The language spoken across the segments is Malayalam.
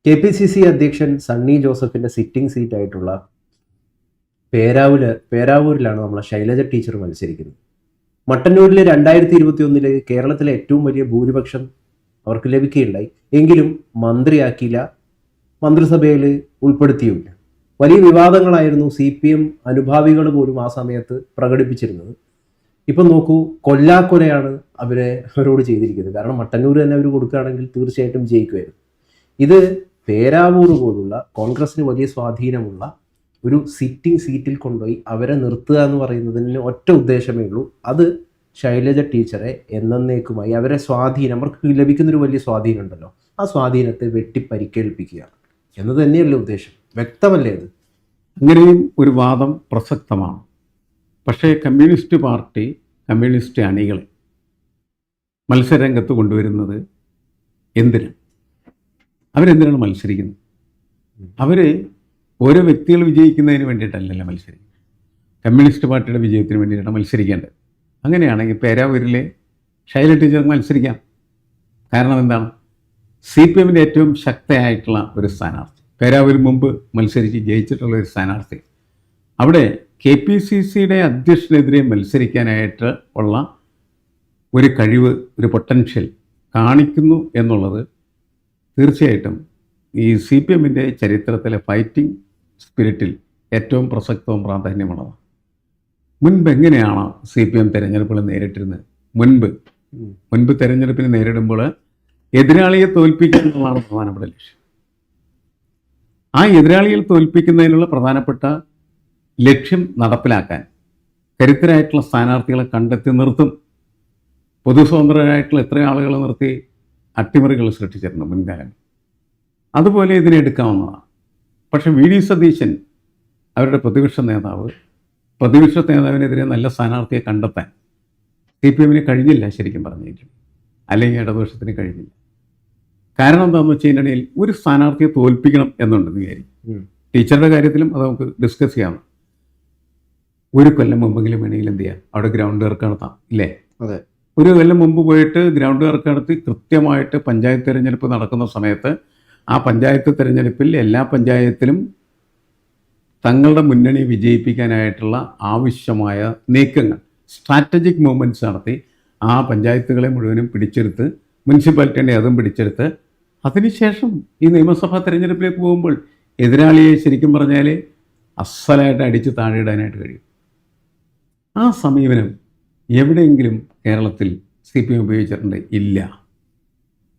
KPCC അധ്യക്ഷൻ സണ്ണി ജോസഫിന്റെ സിറ്റിംഗ് സീറ്റായിട്ടുള്ള പേരാവൂരിലാണ് നമ്മളെ ശൈലജ ടീച്ചർ മത്സരിക്കുന്നത്. മട്ടന്നൂരിൽ 2021 കേരളത്തിലെ ഏറ്റവും വലിയ ഭൂരിപക്ഷം അവർക്ക് ലഭിക്കുകയുണ്ടായി. എങ്കിലും മന്ത്രിയാക്കിയില്ല, മന്ത്രിസഭയിൽ ഉൾപ്പെടുത്തിയുമില്ല. വലിയ വിവാദങ്ങളായിരുന്നു CPM അനുഭാവികൾ പോലും ആ സമയത്ത് പ്രകടിപ്പിച്ചിരുന്നത്. ഇപ്പം നോക്കൂ, കൊല്ലാക്കൊലയാണ് അവരോട് ചെയ്തിരിക്കുന്നത്. കാരണം മട്ടന്നൂർ തന്നെ അവർ കൊടുക്കുകയാണെങ്കിൽ തീർച്ചയായിട്ടും ജയിക്കുമായിരുന്നു. ഇത് പേരാവൂർ പോലുള്ള കോൺഗ്രസിന് വലിയ സ്വാധീനമുള്ള ഒരു സിറ്റിംഗ് സീറ്റിൽ കൊണ്ടുപോയി അവരെ നിർത്തുക എന്ന് പറയുന്നതിന് ഒറ്റ ഉദ്ദേശമേ ഉള്ളൂ. അത് ശൈലജ ടീച്ചറെ എന്നേക്കുമായി അവരെ സ്വാധീനം, അവർക്ക് ലഭിക്കുന്നൊരു വലിയ സ്വാധീനം ഉണ്ടല്ലോ, ആ സ്വാധീനത്തെ വെട്ടിപ്പരിക്കേൽപ്പിക്കുക എന്നത് തന്നെയല്ലേ ഉദ്ദേശം? വ്യക്തമല്ലേ അത്? അങ്ങനെയും ഒരു വാദം പ്രസക്തമാണ്. പക്ഷേ കമ്മ്യൂണിസ്റ്റ് പാർട്ടി കമ്മ്യൂണിസ്റ്റ് അണികളെ മത്സരരംഗത്ത് കൊണ്ടുവരുന്നത് എന്തിനാണ്? അവരെന്തിനാണ് മത്സരിക്കുന്നത്? അവർ ഓരോ വ്യക്തികൾ വിജയിക്കുന്നതിന് വേണ്ടിയിട്ടല്ലല്ലോ മത്സരിക്കുന്നത്. കമ്മ്യൂണിസ്റ്റ് പാർട്ടിയുടെ വിജയത്തിന് വേണ്ടിയിട്ടാണ് മത്സരിക്കേണ്ടത്. അങ്ങനെയാണെങ്കിൽ പേരാവൂരിലെ ശൈലജ ടീച്ചർക്ക് മത്സരിക്കാം. കാരണം എന്താണ്? CPM ഏറ്റവും ശക്തയായിട്ടുള്ള ഒരു സ്ഥാനാർത്ഥി, പേരാവൂർ മുമ്പ് മത്സരിച്ച് ജയിച്ചിട്ടുള്ള ഒരു സ്ഥാനാർത്ഥി, അവിടെ KPCCയുടെ അധ്യക്ഷനെതിരെ മത്സരിക്കാനായിട്ട് ഉള്ള ഒരു കഴിവ്, ഒരു പൊട്ടൻഷ്യൽ കാണിക്കുന്നു എന്നുള്ളത് തീർച്ചയായിട്ടും ഈ CPM ചരിത്രത്തിലെ ഫൈറ്റിംഗ് സ്പിരിറ്റിൽ ഏറ്റവും പ്രസക്തവും പ്രാധാന്യമുള്ളതാണ്. മുൻപ് എങ്ങനെയാണ് CPM തെരഞ്ഞെടുപ്പുകൾ നേരിട്ടിരുന്നത്? മുൻപ് തെരഞ്ഞെടുപ്പിന് നേരിടുമ്പോൾ എതിരാളിയെ തോൽപ്പിക്കുക എന്നുള്ളതാണ് പ്രധാനപ്പെട്ട ലക്ഷ്യം. ആ എതിരാളികൾ തോൽപ്പിക്കുന്നതിനുള്ള പ്രധാനപ്പെട്ട ലക്ഷ്യം നടപ്പിലാക്കാൻ കരുത്തരായിട്ടുള്ള സ്ഥാനാർത്ഥികളെ കണ്ടെത്തി നിർത്തും. പൊതുസ്വതന്ത്രരായിട്ടുള്ള എത്ര ആളുകളെ നിർത്തി അട്ടിമറികൾ സൃഷ്ടിച്ചിട്ടുണ്ട് മുൻകാലം. അതുപോലെ ഇതിനെ എടുക്കാവുന്നതാണ്. പക്ഷേ VD സതീശൻ, അവരുടെ പ്രതിപക്ഷ നേതാവിനെതിരെ നല്ല സ്ഥാനാർത്ഥിയെ കണ്ടെത്താൻ CPM കഴിഞ്ഞില്ല, ശരിക്കും പറഞ്ഞിട്ടുണ്ട്. അല്ലെങ്കിൽ ഇടതുപക്ഷത്തിന് കഴിഞ്ഞില്ല. കാരണം എന്താണെന്ന് വെച്ച് കഴിഞ്ഞാൽ ഒരു സ്ഥാനാർത്ഥിയെ തോൽപ്പിക്കണം എന്നുണ്ടെന്ന് വിചാരിക്കും. ടീച്ചറുടെ കാര്യത്തിലും അത് നമുക്ക് ഡിസ്കസ് ചെയ്യാം. ഒരു കൊല്ലം മുമ്പെങ്കിലും വേണമെങ്കിൽ എന്ത് ചെയ്യാം, അവിടെ ഗ്രൗണ്ട് വർക്ക് നടത്താം, ഇല്ലേ? അതെ. ഒരു കൊല്ലം മുമ്പ് പോയിട്ട് ഗ്രൗണ്ട് വർക്ക് നടത്തി കൃത്യമായിട്ട് പഞ്ചായത്ത് തിരഞ്ഞെടുപ്പ് നടക്കുന്ന സമയത്ത് ആ പഞ്ചായത്ത് തിരഞ്ഞെടുപ്പിൽ എല്ലാ പഞ്ചായത്തിലും തങ്ങളുടെ മുന്നണി വിജയിപ്പിക്കാനായിട്ടുള്ള ആവശ്യമായ നീക്കങ്ങൾ, സ്ട്രാറ്റജിക് മൂവ്മെൻറ്റ്സ് നടത്തി ആ പഞ്ചായത്തുകളെ മുഴുവനും പിടിച്ചെടുത്ത്, മുനിസിപ്പാലിറ്റിയുടെ അതും പിടിച്ചെടുത്ത്, അതിനുശേഷം ഈ നിയമസഭാ തിരഞ്ഞെടുപ്പിലേക്ക് പോകുമ്പോൾ എതിരാളിയെ ശരിക്കും പറഞ്ഞാൽ അസ്സലായിട്ട് അടിച്ച് താഴെയിടാനായിട്ട് കഴിയും. ആ സമീപനം എവിടെയെങ്കിലും കേരളത്തിൽ CPM ഉപയോഗിച്ചിട്ടുണ്ട്? ഇല്ല.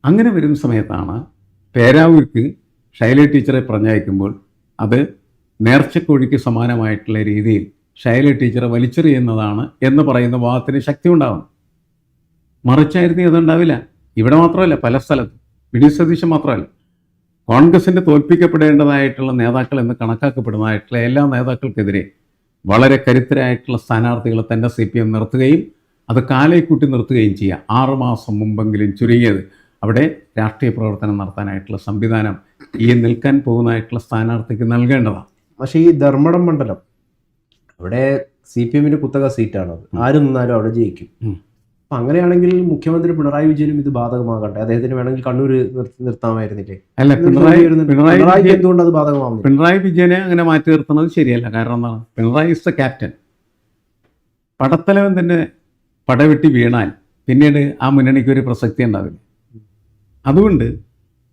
അങ്ങനെ വരുന്ന സമയത്താണ് പേരാവൂർക്ക് ശൈലജ ടീച്ചറെ പറഞ്ഞയക്കുമ്പോൾ അത് നേർച്ചക്കോഴിക്ക് സമാനമായിട്ടുള്ള രീതിയിൽ ശൈലജ ടീച്ചറെ വലിച്ചെറിയുന്നതാണ് എന്ന് പറയുന്ന വാദത്തിന് ശക്തി ഉണ്ടാകും. മറിച്ചായിരുന്നു അതുണ്ടാവില്ല. ഇവിടെ മാത്രമല്ല, പല സ്ഥലത്തും. VD സതീശൻ മാത്രമല്ല, കോൺഗ്രസിൻ്റെ തോൽപ്പിക്കപ്പെടേണ്ടതായിട്ടുള്ള നേതാക്കൾ എന്ന് കണക്കാക്കപ്പെടുന്നതായിട്ടുള്ള എല്ലാ നേതാക്കൾക്കെതിരെ വളരെ കരുത്തരായിട്ടുള്ള സ്ഥാനാർത്ഥികളെ തന്നെ CPM നിർത്തുകയും അത് കാലയെക്കൂട്ടി നിർത്തുകയും ചെയ്യുക. 6 മാസം മുമ്പെങ്കിലും ചുരുങ്ങിയത് അവിടെ രാഷ്ട്രീയ പ്രവർത്തനം നടത്താനായിട്ടുള്ള സംവിധാനം ഈ നിൽക്കാൻ പോകുന്നതായിട്ടുള്ള സ്ഥാനാർത്ഥിക്ക് നൽകേണ്ടതാണ്. പക്ഷേ ഈ ധർമ്മടം മണ്ഡലം അവിടെ CPM കുത്തക സീറ്റാണത്. ആര് നിന്നാലും അവിടെ ജയിക്കും. അപ്പം അങ്ങനെയാണെങ്കിൽ മുഖ്യമന്ത്രി പിണറായി വിജയനും ഇത് ബാധകമാകട്ടെ. അദ്ദേഹത്തിന് വേണമെങ്കിൽ കണ്ണൂർ നിർത്താമായിരുന്നില്ലേ? അല്ല, പിണറായി എന്തുകൊണ്ട് അത് ബാധകമാകുന്നു? പിണറായി വിജയനെ അങ്ങനെ മാറ്റി നിർത്തുന്നത് ശരിയല്ല. കാരണം എന്താണ്? Pinarayi is the captain. പടത്തലവൻ തന്നെ പടവെട്ടി വീണാൽ പിന്നീട് ആ മുന്നണിക്ക് ഒരു പ്രസക്തി ഉണ്ടാവില്ല. അതുകൊണ്ട്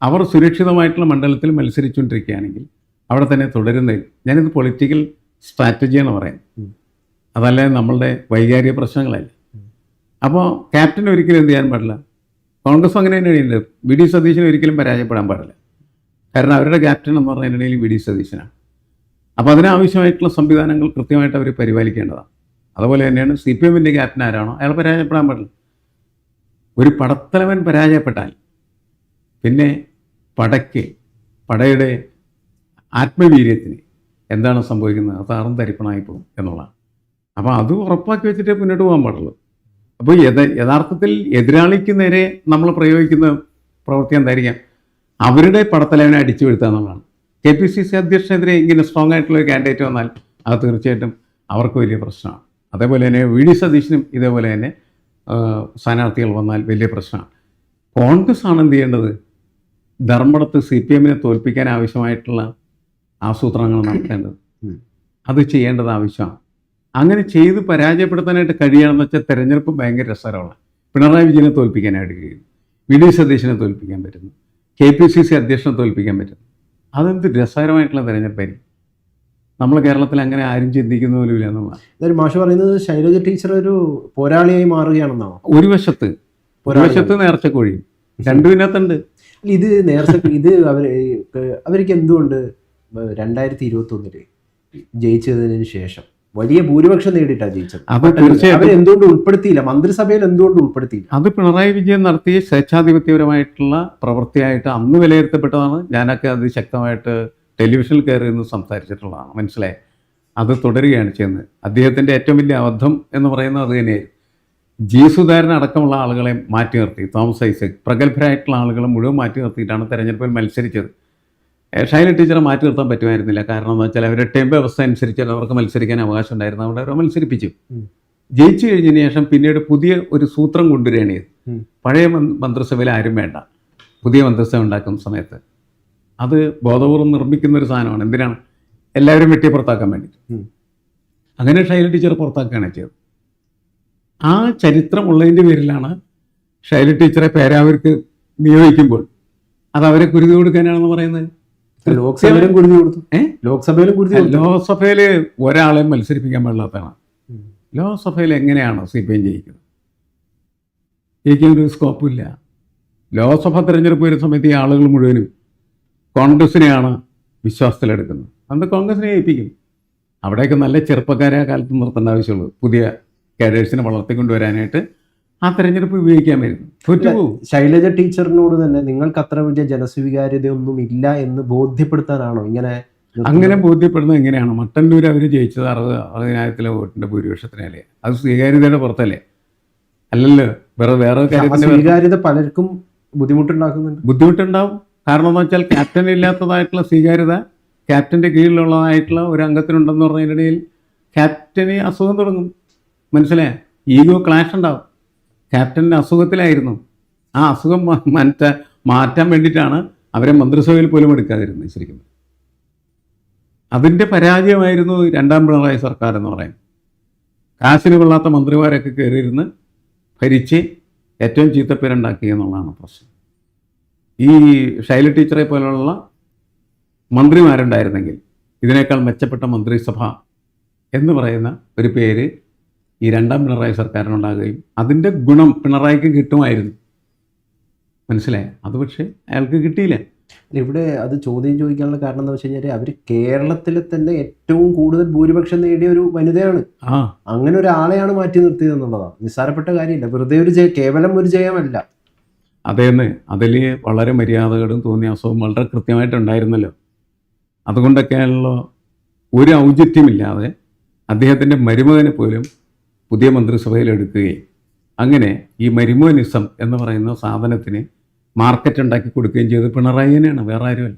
അവർ സുരക്ഷിതമായിട്ടുള്ള മണ്ഡലത്തിൽ മത്സരിച്ചുകൊണ്ടിരിക്കുകയാണെങ്കിൽ അവിടെ തന്നെ തുടരുന്നത്. ഞാനിത് പൊളിറ്റിക്കൽ സ്ട്രാറ്റജിയാണ് പറയുന്നത്, അതല്ല നമ്മളുടെ വൈകാരിക പ്രശ്നങ്ങളല്ല. അപ്പോൾ ക്യാപ്റ്റൻ ഒരിക്കലും എന്ത് ചെയ്യാൻ പാടില്ല. കോൺഗ്രസ് അങ്ങനെ തന്നെയാണ്. VD സതീശന് ഒരിക്കലും പരാജയപ്പെടാൻ പാടില്ല. കാരണം അവരുടെ ക്യാപ്റ്റൻ എന്ന് പറഞ്ഞതിനിടയിൽ VD സതീശനാണ്. അപ്പോൾ അതിനാവശ്യമായിട്ടുള്ള സംവിധാനങ്ങൾ കൃത്യമായിട്ട് അവർ പരിപാലിക്കേണ്ടതാണ്. അതുപോലെ തന്നെയാണ് CPM ക്യാപ്റ്റൻ ആരാണോ അയാൾ പരാജയപ്പെടാൻ പാടില്ല. ഒരു പടത്തലവൻ പരാജയപ്പെട്ടാൽ പിന്നെ പടയുടെ ആത്മവീര്യത്തിന് എന്താണ് സംഭവിക്കുന്നത്? അത് അറന്തരിപ്പണമായി പോകും എന്നുള്ളതാണ്. അപ്പോൾ അത് ഉറപ്പാക്കി വെച്ചിട്ടേ മുന്നോട്ട് പോകാൻ പാടുള്ളൂ. അപ്പോൾ യഥാർത്ഥത്തിൽ എതിരാളിക്ക് നേരെ നമ്മൾ പ്രയോഗിക്കുന്ന പ്രവൃത്തി എന്തായിരിക്കാം? അവരുടെ പടത്തലവനെ അടിച്ചു വീഴ്ത്തുക എന്നുള്ളതാണ്. KPCC അധ്യക്ഷനെതിരെ ഇങ്ങനെ സ്ട്രോങ് ആയിട്ടുള്ള ഒരു കാൻഡിഡേറ്റ് വന്നാൽ അത് തീർച്ചയായിട്ടും അവർക്ക് വലിയ പ്രശ്നമാണ്. അതേപോലെ തന്നെ VD സതീശനും ഇതേപോലെ തന്നെ സ്ഥാനാർത്ഥികൾ വന്നാൽ വലിയ പ്രശ്നമാണ്. കോൺഗ്രസ് ആണ് എന്ത് ചെയ്യേണ്ടത്? ധർമ്മടത്ത് CPM-നെ തോൽപ്പിക്കാൻ ആവശ്യമായിട്ടുള്ള ആസൂത്രണങ്ങൾ നടത്തേണ്ടത്. അത് ചെയ്യേണ്ടത് ആവശ്യമാണ്. അങ്ങനെ ചെയ്ത് പരാജയപ്പെടുത്താനായിട്ട് കഴിയുകയാണെന്ന് വെച്ചാൽ തെരഞ്ഞെടുപ്പ് ഭയങ്കര രസകരമാണ്. പിണറായി വിജയനെ തോൽപ്പിക്കാനായിട്ട് കഴിയും, VD സതീശനെ തോൽപ്പിക്കാൻ പറ്റുന്നു, KPCC അധ്യക്ഷനെ തോൽപ്പിക്കാൻ പറ്റുന്നു. അതെന്ത് രസകരമായിട്ടുള്ള തെരഞ്ഞെടുപ്പായിരിക്കും. നമ്മൾ കേരളത്തിൽ അങ്ങനെ ആരും ചിന്തിക്കുന്ന പോലും ഇല്ല എന്നുള്ളതാണ്. ഇതൊരു മാഷ് പറയുന്നത് ശൈലജ ടീച്ചർ ഒരു പോരാളിയായി മാറുകയാണെന്നാണോ? ഒരു വശത്ത് നേർച്ചക്കോഴിയും, രണ്ടുമിനകത്തുണ്ട്. ഇത് ഇത് അവർക്ക് എന്തുകൊണ്ട് 2021 ജയിച്ചതിന് ശേഷം വലിയ ഭൂരിപക്ഷം നേടിയിട്ടാണ് ജയിച്ചത്? അവരെന്തുകൊണ്ട് ഉൾപ്പെടുത്തിയില്ല? മന്ത്രിസഭയിൽ എന്തുകൊണ്ട് ഉൾപ്പെടുത്തിയില്ല? അത് പിണറായി വിജയൻ നടത്തിയ സ്വേച്ഛാധിപത്യപരമായിട്ടുള്ള പ്രവൃത്തിയായിട്ട് അന്ന് വിലയിരുത്തപ്പെട്ടതാണ്. ഞാനൊക്കെ അത് ശക്തമായിട്ട് ടെലിവിഷനിൽ കയറി നിന്ന് സംസാരിച്ചിട്ടുള്ളതാണ്. മനസ്സിലായി? അത് തുടരുകയാണ് ചെയ്യുന്നത്. അദ്ദേഹത്തിൻ്റെ ഏറ്റവും വലിയ അബദ്ധം എന്ന് പറയുന്നത് അത് തന്നെയായിരുന്നു. സുധാകരൻ അടക്കമുള്ള ആളുകളെ മാറ്റി നിർത്തി, തോമസ് ഐസക്, പ്രഗത്ഭരായിട്ടുള്ള ആളുകളെ മുഴുവൻ മാറ്റി നിർത്തിയിട്ടാണ് തെരഞ്ഞെടുപ്പിൽ മത്സരിച്ചത്. ശൈലജ ടീച്ചറെ മാറ്റി നിർത്താൻ പറ്റുമായിരുന്നില്ല. കാരണം എന്ന് വെച്ചാൽ അവരുടെ ടൈം വ്യവസ്ഥ അനുസരിച്ച് അവർക്ക് മത്സരിക്കാൻ അവകാശം ഉണ്ടായിരുന്നു. അവിടെ അവരെ മത്സരിപ്പിച്ചു. ജയിച്ചു കഴിഞ്ഞതിന് ശേഷം പിന്നീട് പുതിയ ഒരു സൂത്രം കൊണ്ടുവരികയാണ് ചെയ്തത്. പഴയ മന്ത്രിസഭയിൽ ആരും വേണ്ട, പുതിയ മന്ത്രിസഭ ഉണ്ടാക്കുന്ന സമയത്ത് അത് ബോധപൂർവ്വം നിർമ്മിക്കുന്ന ഒരു സാധനമാണ്. എന്തിനാണ്? എല്ലാവരും വെട്ടി പുറത്താക്കാൻ വേണ്ടി. അങ്ങനെ ശൈലജ ടീച്ചർ പുറത്താക്കുകയാണ് ചെയ്തത്. ആ ചരിത്രമുള്ളതിൻ്റെ പേരിലാണ് ശൈലജ ടീച്ചറെ പേരാവൂർക്ക് നിയോഗിക്കുമ്പോൾ അത് അവരെ കുരുതി കൊടുക്കാനാണെന്ന് പറയുന്നത്. ലോക്സഭയിലും കുരുതി കൊടുത്തു. ലോക്സഭയിൽ ഒരാളെയും മത്സരിപ്പിക്കാൻ പാടില്ലാത്തതാണ്. ലോക്സഭയിൽ എങ്ങനെയാണ് CPM ജയിക്കുന്നത്? ജയിക്കാൻ ഒരു സ്കോപ്പില്ല. ലോക്സഭ തിരഞ്ഞെടുപ്പ് വരുന്ന സമയത്ത് ഈ ആളുകൾ മുഴുവനും കോൺഗ്രസിനെയാണ് വിശ്വാസത്തിലെടുക്കുന്നത്. അതുകൊണ്ട് കോൺഗ്രസിനെ ജയിപ്പിക്കും. അവിടെയൊക്കെ നല്ല ചെറുപ്പക്കാരെ കാലത്ത് നിർത്തേണ്ട ആവശ്യമുള്ളൂ. പുതിയ കാഡേഴ്സിനെ വളർത്തിക്കൊണ്ടുവരാനായിട്ട് ആ തെരഞ്ഞെടുപ്പ് ഉപയോഗിക്കാമായിരുന്നു. തോറ്റുപോകും. ശൈലജ ടീച്ചറിനോട് തന്നെ നിങ്ങൾക്ക് അത്ര വലിയ ജനസ്വീകാര്യതയൊന്നും ഇല്ല എന്ന് ബോധ്യപ്പെടുത്താനാണോ ഇങ്ങനെ? അങ്ങനെ ബോധ്യപ്പെടുന്നത് എങ്ങനെയാണ്? മട്ടന്നൂർ അവർ ജയിച്ചത് 60,000 വോട്ടിൻ്റെ ഭൂരിപക്ഷത്തിനല്ലേ? അത് സ്വീകാര്യതയുടെ പുറത്തല്ലേ? അല്ലല്ലോ. വേറെ സ്വീകാര്യത പലർക്കും ബുദ്ധിമുട്ടുണ്ടാവും. കാരണം എന്ന് വെച്ചാൽ ക്യാപ്റ്റൻ ഇല്ലാത്തതായിട്ടുള്ള സ്വീകാര്യത ക്യാപ്റ്റൻ്റെ കീഴിലുള്ളതായിട്ടുള്ള ഒരു അംഗത്തിനുണ്ടെന്ന് പറഞ്ഞതിനിടയിൽ ക്യാപ്റ്റന് അസുഖം തുടങ്ങും. മനസ്സിലായ? ഈഗോ ക്ലാഷ് ഉണ്ടാവും. ക്യാപ്റ്റൻ്റെ അസുഖത്തിലായിരുന്നു. ആ അസുഖം മാറ്റാൻ വേണ്ടിയിട്ടാണ് അവരെ മന്ത്രിസഭയിൽ പോലും എടുക്കാതിരുന്നത്. ശരിക്കും അതിൻ്റെ പരാജയമായിരുന്നു രണ്ടാം പിണറായി സർക്കാർ എന്ന് പറയുന്നത്. കാശിന് കൊള്ളാത്ത മന്ത്രിമാരൊക്കെ കയറിയിരുന്ന് ഭരിച്ച് ഏറ്റവും ചീത്തപ്പേരുണ്ടാക്കി എന്നുള്ളതാണ് പ്രശ്നം. ഈ ശൈലജ ടീച്ചറെ പോലുള്ള മന്ത്രിമാരുണ്ടായിരുന്നെങ്കിൽ ഇതിനേക്കാൾ മെച്ചപ്പെട്ട മന്ത്രിസഭ എന്ന് പറയുന്ന ഒരു പേര് ഈ രണ്ടാം പിണറായി സർക്കാരിനുണ്ടാകുകയും അതിൻ്റെ ഗുണം പിണറായിക്ക് കിട്ടുമായിരുന്നു. മനസ്സിലായി? അത് പക്ഷേ അയാൾക്ക് കിട്ടിയില്ല. ഇവിടെ അത് ചോദ്യം ചോദിക്കാനുള്ള കാരണം എന്താ വെച്ച് കഴിഞ്ഞാൽ അവർ കേരളത്തിൽ തന്നെ ഏറ്റവും കൂടുതൽ ഭൂരിപക്ഷം നേടിയ ഒരു വനിതയാണ്. അങ്ങനെ ഒരാളെയാണ് മാറ്റി നിർത്തിയത് എന്നുള്ളതാണ് നിസ്സാരപ്പെട്ട കാര്യമില്ല. വെറുതെ കേവലം ഒരു ജയമല്ല. അതേന്ന് അതിൽ വളരെ മര്യാദകളും തോന്നിയ അസുഖം വളരെ കൃത്യമായിട്ടുണ്ടായിരുന്നല്ലോ. അതുകൊണ്ടൊക്കെയാണല്ലോ ഒരു ഔചിത്യമില്ലാതെ അദ്ദേഹത്തിൻ്റെ മരുമകനെ പോലും പുതിയ മന്ത്രിസഭയിൽ എടുക്കുകയും അങ്ങനെ ഈ മരുമോനിസം എന്ന് പറയുന്ന സാധനത്തിന് മാർക്കറ്റ് ഉണ്ടാക്കി കൊടുക്കുകയും ചെയ്തത് പിണറായി തന്നെയാണ്, വേറെ ആരുമല്ല.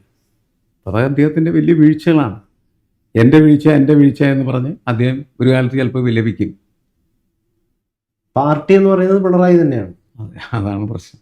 അത് അദ്ദേഹത്തിൻ്റെ വലിയ വീഴ്ചകളാണ്. എൻ്റെ വീഴ്ച എന്ന് പറഞ്ഞ് അദ്ദേഹം ഒരു കാലത്ത് ചിലപ്പോൾ വിലപിക്കും. പാർട്ടി എന്ന് പറയുന്നത് പിണറായി തന്നെയാണ്. അതാണ് പ്രശ്നം.